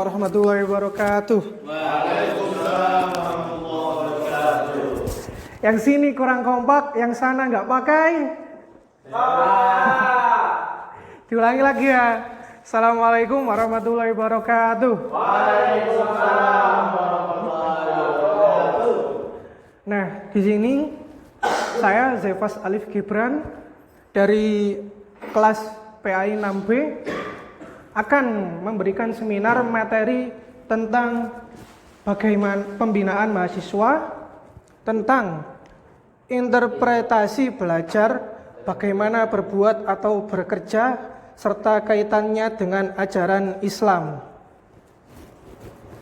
warahmatullahi wabarakatuh. Waalaikumsalam warahmatullahi wabarakatuh. Yang sini kurang kompak, yang sana nggak pakai. Diulangi lagi ya. Assalamualaikum warahmatullahi wabarakatuh. Waalaikumsalam warahmatullahi wabarakatuh. Nah, di sini saya Zefas Alif Gibran dari kelas PAI 6B akan memberikan seminar materi tentang bagaimana pembinaan mahasiswa, tentang interpretasi belajar, bagaimana berbuat atau bekerja, serta kaitannya dengan ajaran Islam.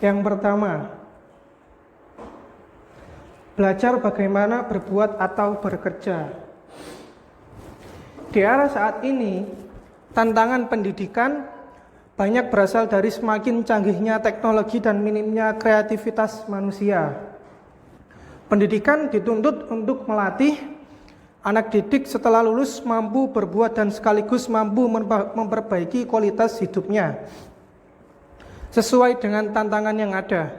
Yang pertama, belajar bagaimana berbuat atau bekerja. Di era saat ini, tantangan pendidikan banyak berasal dari semakin canggihnya teknologi dan minimnya kreativitas manusia. Pendidikan dituntut untuk melatih anak didik setelah lulus mampu berbuat dan sekaligus mampu memperbaiki kualitas hidupnya sesuai dengan tantangan yang ada.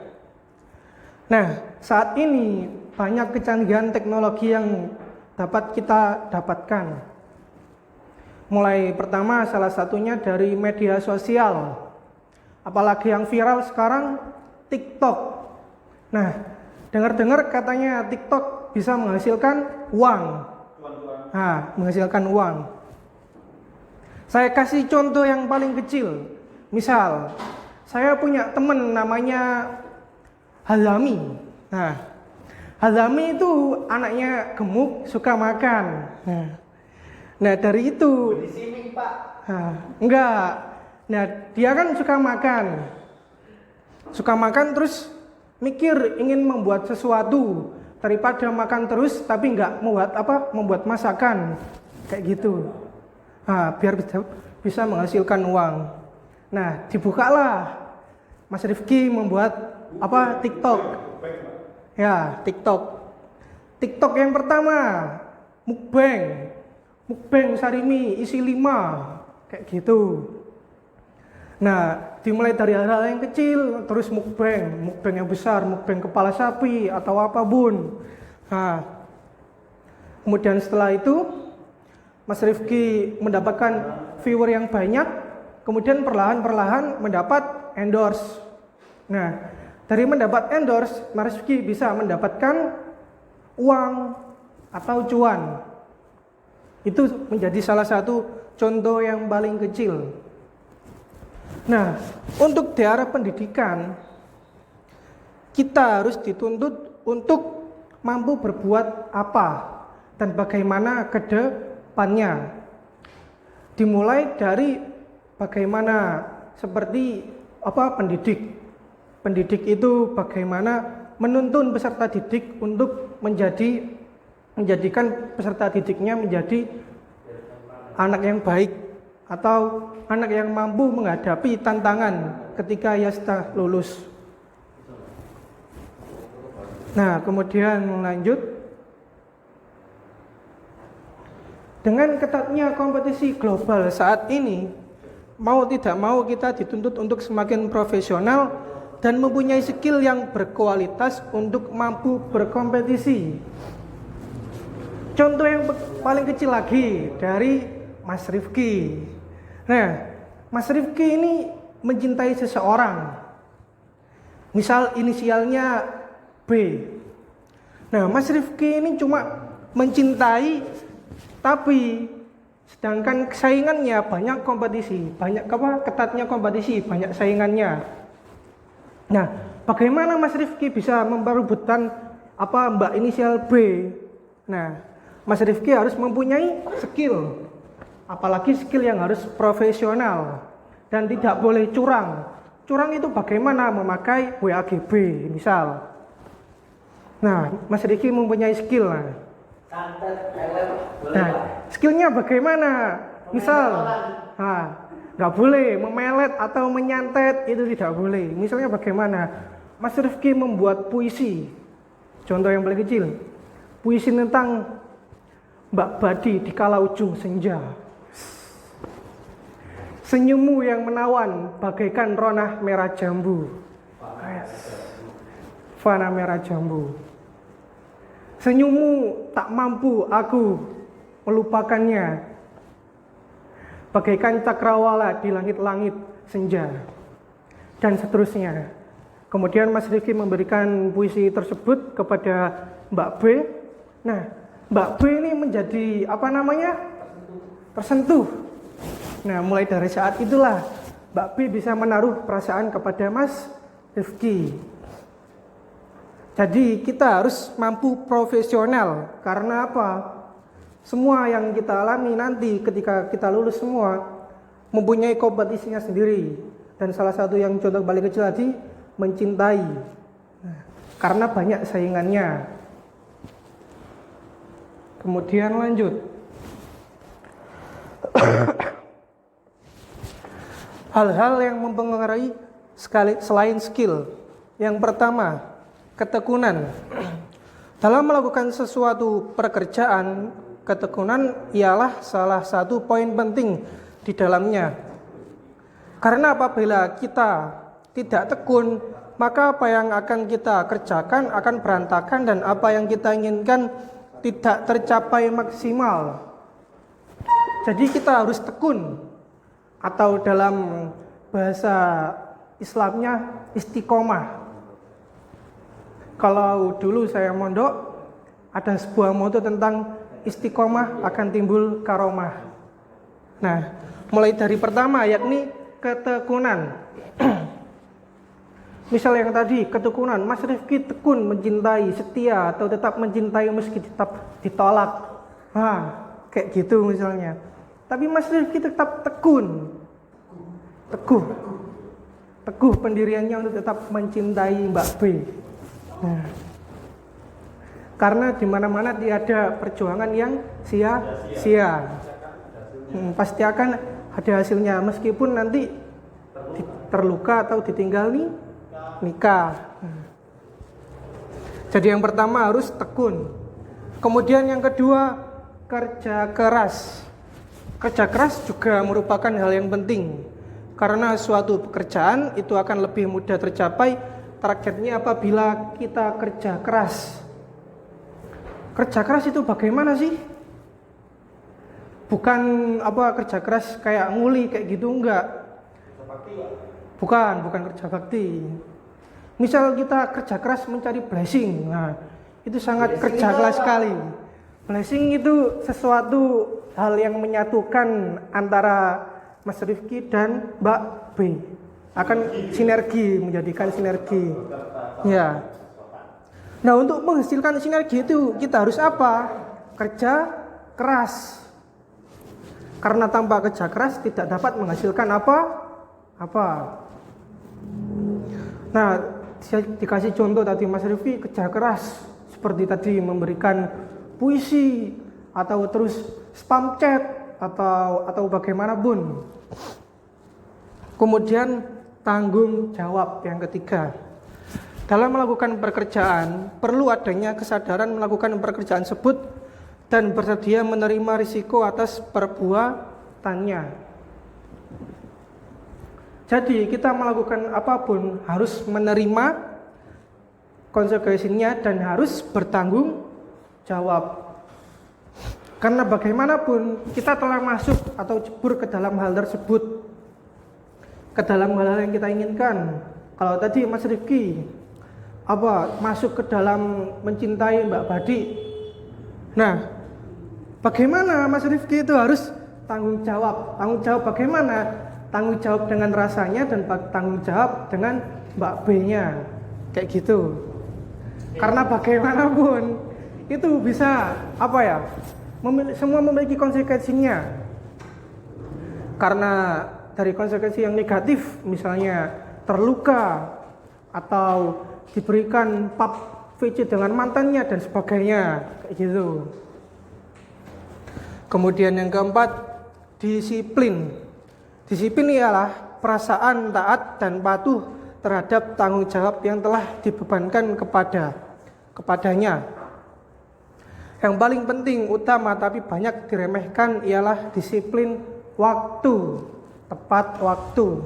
Nah, saat ini banyak kecanggihan teknologi yang dapat kita dapatkan. Mulai pertama salah satunya dari media sosial. Apalagi yang viral sekarang TikTok. Nah, dengar-dengar katanya TikTok bisa menghasilkan uang. Nah, menghasilkan uang. Saya kasih contoh yang paling kecil. Misal, saya punya teman namanya Hazami. Nah, Hazami itu anaknya gemuk, suka makan. Nah dari itu, enggak. Nah dia kan suka makan terus mikir ingin membuat sesuatu daripada makan terus tapi enggak membuat masakan kayak gitu. Nah, biar bisa menghasilkan uang. Nah dibukalah Mas Rifki membuat TikTok. Ya TikTok yang pertama mukbang sarimi isi 5 kayak gitu. Nah dimulai dari hal-hal yang kecil terus mukbang yang besar, mukbang kepala sapi atau apapun. Nah kemudian setelah itu Mas Rifki mendapatkan viewer yang banyak, kemudian perlahan mendapat endorse. Nah dari mendapat endorse Mas Rifki bisa mendapatkan uang atau cuan. Itu menjadi salah satu contoh yang paling kecil. Nah, untuk di arah pendidikan, kita harus dituntut untuk mampu berbuat apa dan bagaimana ke depannya. Dimulai dari bagaimana seperti pendidik. Pendidik itu bagaimana menuntun peserta didik untuk menjadikan peserta didiknya menjadi anak yang baik atau anak yang mampu menghadapi tantangan ketika ia sudah lulus. Nah, kemudian lanjut dengan ketatnya kompetisi global saat ini, mau tidak mau kita dituntut untuk semakin profesional dan mempunyai skill yang berkualitas untuk mampu berkompetisi. Contoh yang paling kecil lagi dari Mas Rifki. Nah, Mas Rifki ini mencintai seseorang. Misal inisialnya B. Nah, Mas Rifki ini cuma mencintai, tapi sedangkan saingannya banyak kompetisi, ketatnya kompetisi, banyak saingannya. Nah, bagaimana Mas Rifki bisa memperebutkan Mbak inisial B? Nah, Mas Rifki harus mempunyai skill, apalagi skill yang harus profesional dan tidak boleh curang. Curang itu bagaimana memakai WAGB misal. Nah, Mas Rifki mempunyai skill. Nah, skillnya bagaimana? Misal, nggak boleh memelet atau menyantet, itu tidak boleh. Misalnya bagaimana? Mas Rifki membuat puisi. Contoh yang paling kecil, puisi tentang Mbak Badi di kala ujung senja. Senyummu yang menawan bagaikan rona merah jambu. Fana merah jambu. Senyummu tak mampu aku melupakannya. Bagaikan cakrawala di langit-langit senja. Dan seterusnya. Kemudian Mas Rifki memberikan puisi tersebut kepada Mbak B. Nah, Mbak B ini menjadi tersentuh. Nah, mulai dari saat itulah Mbak B bisa menaruh perasaan kepada Mas Rifki. Jadi kita harus mampu profesional. Karena apa? Semua yang kita alami nanti ketika kita lulus semua mempunyai kompetisinya sendiri. Dan salah satu yang contoh balik kecil tadi, mencintai. Nah, karena banyak saingannya. Kemudian lanjut. Hal-hal yang mempengaruhi selain skill. Yang pertama, ketekunan. Dalam melakukan sesuatu pekerjaan, ketekunan ialah salah satu poin penting di dalamnya. Karena apabila kita tidak tekun, maka apa yang akan kita kerjakan akan berantakan dan apa yang kita inginkan tidak tercapai maksimal. Jadi kita harus tekun, atau dalam bahasa Islamnya istiqomah. Kalau dulu saya mondok, ada sebuah moto tentang istiqomah akan timbul karomah. Nah, mulai dari pertama yakni ketekunan. Misal yang tadi, ketekunan, Mas Rifki tekun mencintai, setia, atau tetap mencintai meski tetap ditolak. Kayak gitu misalnya. Tapi Mas Rifki tetap tekun. Teguh pendiriannya untuk tetap mencintai Mbak B. Nah, karena di mana-mana tiada perjuangan yang sia-sia. Pasti akan ada hasilnya meskipun nanti terluka atau ditinggal nikah. Jadi yang pertama harus tekun. Kemudian yang kedua, kerja keras. Kerja keras juga merupakan hal yang penting. Karena suatu pekerjaan itu akan lebih mudah tercapai targetnya apabila kita kerja keras. Kerja keras itu bagaimana sih? Bukan kerja keras kayak nguli kayak gitu, enggak. Bukan kerja bakti. Misal kita kerja keras mencari blessing. Nah, itu sangat kerja keras sekali. Blessing itu sesuatu hal yang menyatukan antara Mas Rifki dan Mbak B. Akan sinergi, menjadikan sinergi. Ya. Nah, untuk menghasilkan sinergi itu kita harus apa? Kerja keras. Karena tanpa kerja keras tidak dapat menghasilkan apa. Nah, saya dikasih contoh tadi Mas Rifki kerja keras seperti tadi memberikan puisi atau terus spam chat atau bagaimanapun. Kemudian tanggung jawab yang ketiga. Dalam melakukan pekerjaan perlu adanya kesadaran melakukan pekerjaan tersebut dan bersedia menerima risiko atas perbuatannya. Jadi kita melakukan apapun harus menerima konsekuensinya dan harus bertanggung jawab. Karena bagaimanapun kita telah masuk atau jebur ke dalam hal tersebut, ke dalam hal yang kita inginkan. Kalau tadi Mas Rifki masuk ke dalam mencintai Mbak Badi. Nah, bagaimana Mas Rifki itu harus tanggung jawab. Tanggung jawab bagaimana? Tanggung jawab dengan rasanya dan tanggung jawab dengan Mbak B-nya. Kayak gitu. Karena bagaimanapun itu bisa semua memiliki konsekuensinya. Karena dari konsekuensi yang negatif, misalnya terluka atau diberikan pap VC dengan mantannya dan sebagainya, kayak gitu. Kemudian yang keempat, disiplin. Disiplin ialah perasaan taat dan patuh terhadap tanggung jawab yang telah dibebankan kepadanya. Yang paling penting, utama tapi banyak diremehkan ialah disiplin waktu. tepat waktu.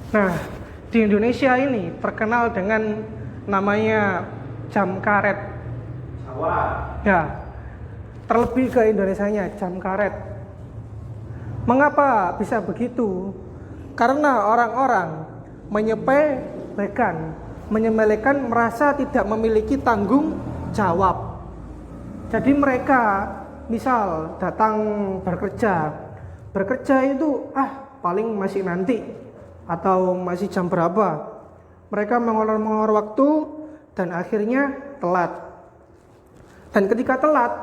Nah, di Indonesia ini terkenal dengan namanya jam karet. Jawa. Ya, terlebih ke Indonesianya jam karet. Mengapa bisa begitu? Karena orang-orang menyepelekan merasa tidak memiliki tanggung jawab. Jadi mereka misal datang bekerja itu paling masih nanti atau masih jam berapa. Mereka mengolor-olor waktu dan akhirnya telat. Dan ketika telat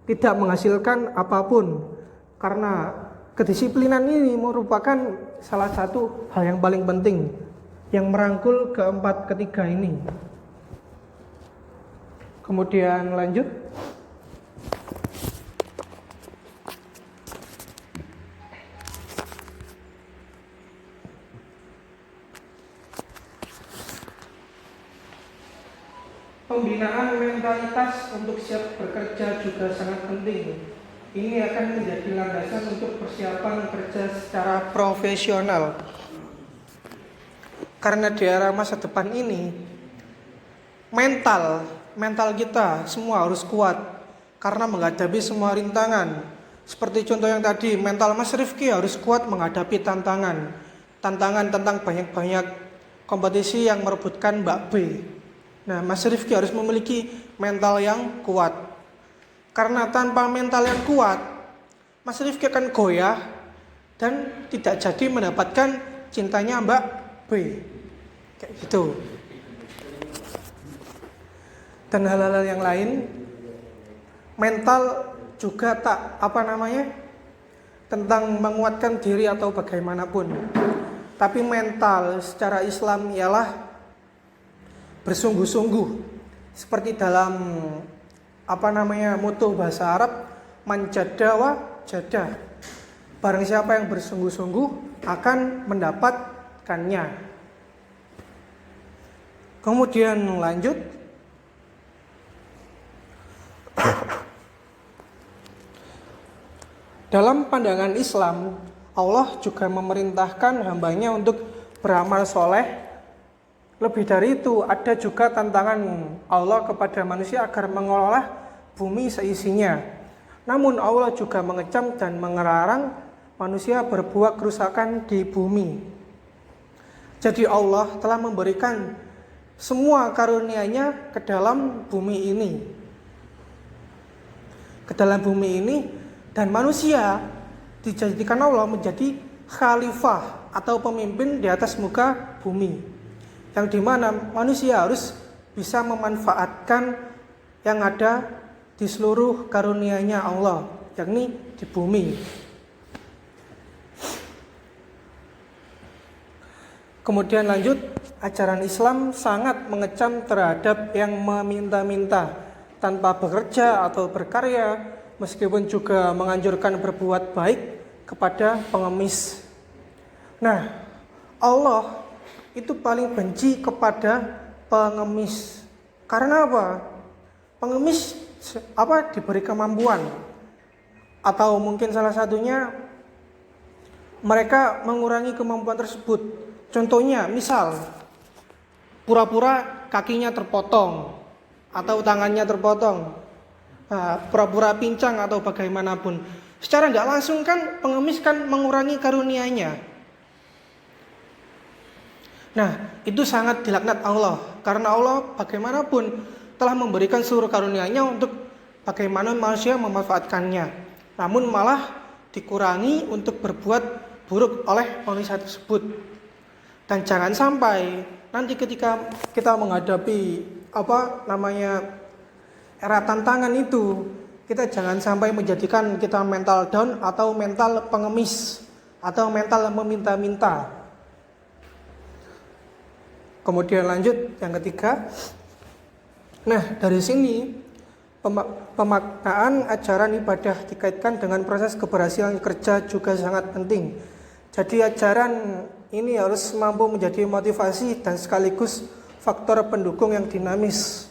tidak menghasilkan apapun, karena kedisiplinan ini merupakan salah satu hal yang paling penting yang merangkul keempat ketiga ini. Kemudian lanjut. Pembinaan mentalitas untuk siap bekerja juga sangat penting. Ini akan menjadi landasan untuk persiapan kerja secara profesional. Karena di era masa depan ini, mental kita semua harus kuat karena menghadapi semua rintangan. Seperti contoh yang tadi, mental Mas Rifki harus kuat menghadapi tantangan tentang banyak-banyak kompetisi yang merebutkan Mbak B. Nah, Mas Rifki harus memiliki mental yang kuat. Karena tanpa mental yang kuat, Mas Rifki akan goyah dan tidak jadi mendapatkan cintanya Mbak B. Kayak gitu. Dan hal-hal yang lain, mental juga tentang menguatkan diri atau bagaimanapun. Tapi mental secara Islam ialah bersungguh-sungguh, seperti dalam moto bahasa Arab, man jadda wa jadda. Barang siapa yang bersungguh-sungguh akan mendapatkannya. Kemudian lanjut. Dalam pandangan Islam, Allah juga memerintahkan hambanya untuk beramal soleh. Lebih dari itu, ada juga tantangan Allah kepada manusia agar mengelola bumi seisinya. Namun Allah juga mengecam dan mengelarang manusia berbuat kerusakan di bumi. Jadi Allah telah memberikan semua karunia-Nya ke dalam bumi ini. Dan manusia dijadikan Allah menjadi khalifah atau pemimpin di atas muka bumi. Yang dimana manusia harus bisa memanfaatkan yang ada di seluruh karunia-Nya Allah, yakni di bumi. Kemudian lanjut, ajaran Islam sangat mengecam terhadap yang meminta-minta tanpa bekerja atau berkarya, meskipun juga menganjurkan berbuat baik kepada pengemis. Nah, Allah itu paling benci kepada pengemis. Karena apa? Pengemis diberi kemampuan, atau mungkin salah satunya mereka mengurangi kemampuan tersebut. Contohnya, misal pura-pura kakinya terpotong atau tangannya terpotong, pura-pura pincang atau bagaimanapun. Secara nggak langsung kan pengemis kan mengurangi karunia-Nya. Nah, itu sangat dilaknat Allah, karena Allah bagaimanapun telah memberikan seluruh karunia-Nya untuk bagaimana manusia memanfaatkannya. Namun malah dikurangi untuk berbuat buruk oleh manusia tersebut. Dan jangan sampai nanti ketika kita menghadapi era tantangan itu, kita jangan sampai menjadikan kita mental down atau mental pengemis atau mental meminta-minta. Kemudian lanjut yang ketiga. Nah, dari sini pemaknaan ajaran ibadah dikaitkan dengan proses keberhasilan kerja juga sangat penting. Jadi ajaran ini harus mampu menjadi motivasi dan sekaligus faktor pendukung yang dinamis.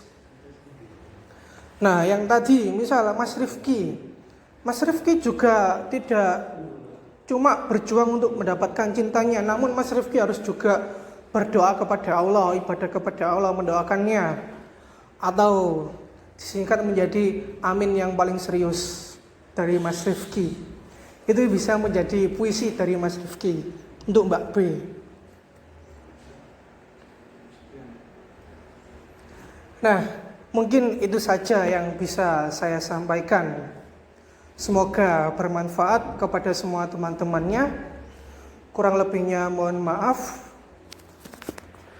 Nah, yang tadi misal Mas Rifki juga tidak cuma berjuang untuk mendapatkan cintanya. Namun Mas Rifki harus juga berdoa kepada Allah, ibadah kepada Allah, mendoakannya. Atau disingkat menjadi amin yang paling serius dari Mas Rifki. Itu bisa menjadi puisi dari Mas Rifki untuk Mbak B. Nah, mungkin itu saja yang bisa saya sampaikan. Semoga bermanfaat kepada semua teman-temannya. Kurang lebihnya mohon maaf.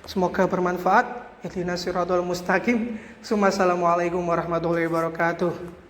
Semoga bermanfaat. Ihdinas siratal mustaqim. Assalamualaikum warahmatullahi wabarakatuh.